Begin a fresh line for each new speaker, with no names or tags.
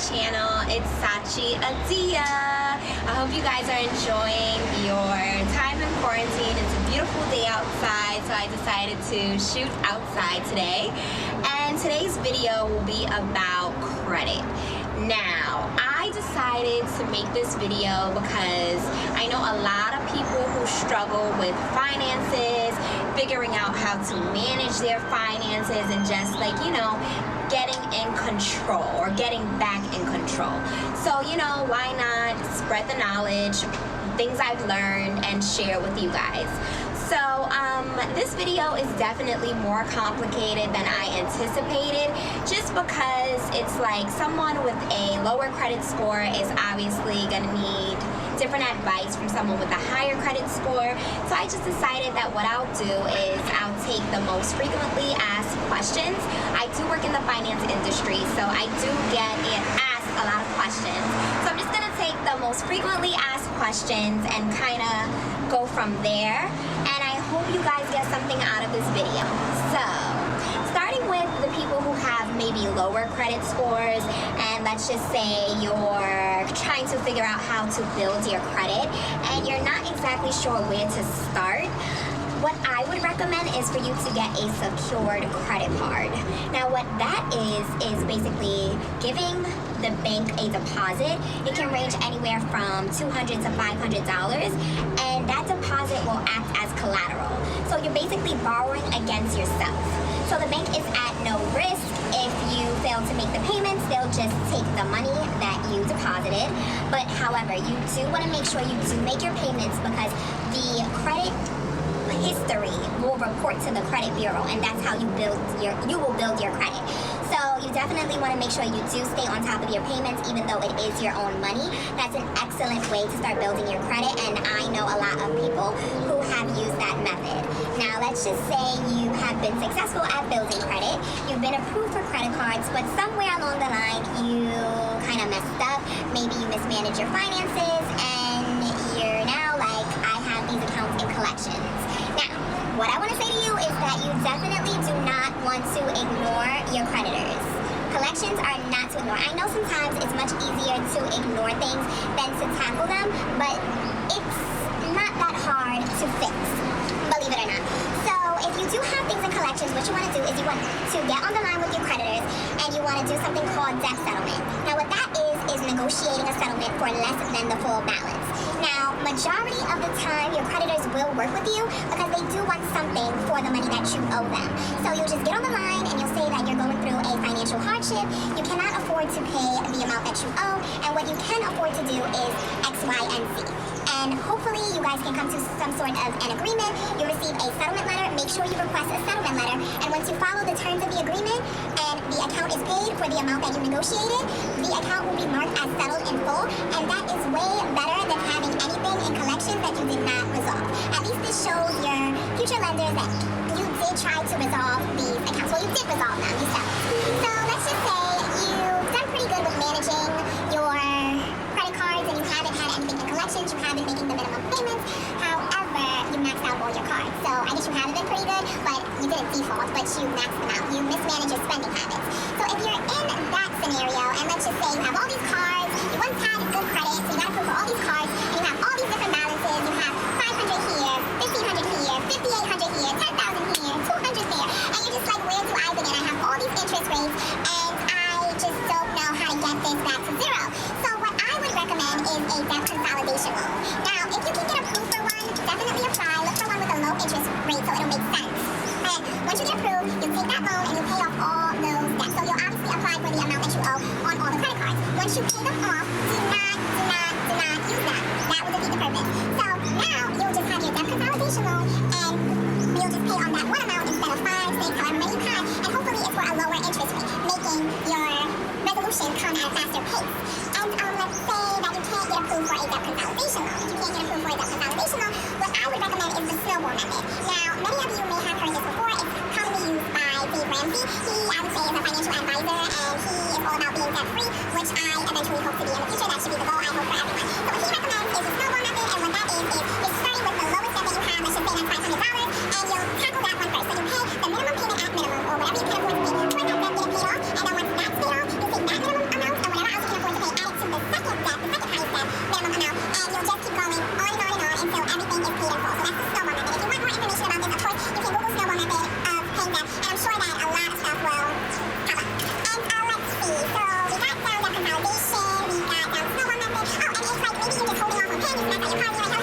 channel. It's Sachi Adia. I hope you guys are enjoying your time in quarantine. It's a beautiful day outside, so I decided to shoot outside today. And today's video will be about credit. Now, I decided to make this video because I know a lot of people who struggle with finances, figuring out how to manage their finances, and just getting in control or getting back in control. So, why not spread the knowledge, things I've learned, and share with you guys. So, this video is definitely more complicated than I anticipated, just because it's like someone with a lower credit score is obviously gonna need different advice from someone with a higher credit score. So I just decided that what I'll do is I'll take the most frequently asked questions. I do work in the finance industry, so I do get asked a lot of questions. So I'm just gonna take the most frequently asked questions and kind of go from there. And I hope you guys get something out of this video. So, starting with the people who have maybe lower credit scores, and let's just say you're trying to figure out how to build your credit and you're not exactly sure where to start, what I would recommend is for you to get a secured credit card. Now what that is basically giving the bank a deposit. It can range anywhere from $200 to $500, and that deposit will act as collateral. So you're basically borrowing against yourself. So the bank is at no risk. If you fail to make the payments, they'll just take the money that you deposited. But however, you do want to make sure you do make your payments, because the credit history will report to the credit bureau, and that's how you will build your credit. So you definitely want to make sure you do stay on top of your payments, even though it is your own money. That's an excellent way to start building your credit, and I know a lot of people who have used that method. Now let's just say you have been successful at building credit, you've been approved for credit cards, but somewhere along the line you kind of messed up. Maybe you mismanaged your finances and you're now like, I have these accounts in collections. Now, what I want to say to you is that you definitely do not want to ignore your creditors. Collections are not to ignore. I know sometimes it's much easier to ignore things than to tackle them, but it's not that hard to fix, believe it or not. So if you do have things in collections, what you want to do is you want to get on the line with your creditors, and you want to do something called debt settlement. Now what that is negotiating a settlement for less than the full balance. Now, majority of the time, your creditors will work with you because they do want something for the money that you owe them. So you'll just get on the line and you'll say that you're going through a financial hardship, you cannot afford to pay the amount that you owe, and what you can afford to do is X, Y, and Z. And hopefully you guys can come to some sort of an agreement. You receive a settlement letter. Make sure you request a settlement letter. And once you follow the terms of the agreement and the account is paid for the amount that you negotiated, the account will be marked as settled in full. And that is way better than having anything in collections that you did not resolve. At least this shows your future lenders that you did try to resolve these accounts. Well, you did resolve them, you settled. So let's just say you've done pretty good with managing your credit cards and you haven't had anything in collections, you haven't making the minimum payments. However, you maxed out all your cards. So I guess you haven't been pretty good, but you didn't default, but you maxed them out. You mismanaged your spending habits. So if you're in that scenario, and let's just say you have all these cards, you once had good credit, so you got approved for all these cards, and you have all these different balances. You have 500 here, 1,500 here, 5,800 here, 10,000 here, 200 there, and you're just like, where do I begin? I have all these interest rates, and I just don't know how to get this back to zero. So what I would recommend is a debt consolidation loan. Now, if you can get approved for one, definitely apply. Look for one with a low interest rate so it'll make sense. And once you get approved, you take that loan and you pay off all those debts. So you'll obviously apply for the amount that you owe on all the credit cards. Once you pay them off, do not use that. That will defeat the purpose. So now you'll just have your debt consolidation loan, and you'll just pay on that one amount instead of 5, 6, however many you have, and hopefully it's for a lower interest rate, making your resolution come at a faster pace. And let's say that you can't get approved for a debt consolidation loan. If you can't get approved for a debt consolidation loan, what I would recommend is the snowball method. Now, many of you may have heard this before. It's commonly used by Dave Ramsey. He, I would say, is a financial advisor, and he is all about being debt-free, which I eventually hope to be in the future. That should be the goal, I hope, for everyone. So what he recommends is the snowball method, and what that is you're starting with the lowest debt that you have, let's just say that's $500, and you'll tackle that one first. So you pay the minimum payment at minimum, or whatever you can afford to pay, towards that debt, get it paid off, and then once that's paid off, you take that minimum amount, and whatever else you can afford
elevation. We've got snow method. Oh, and it's like maybe you're just holding off on panties and that's at your party. You're like,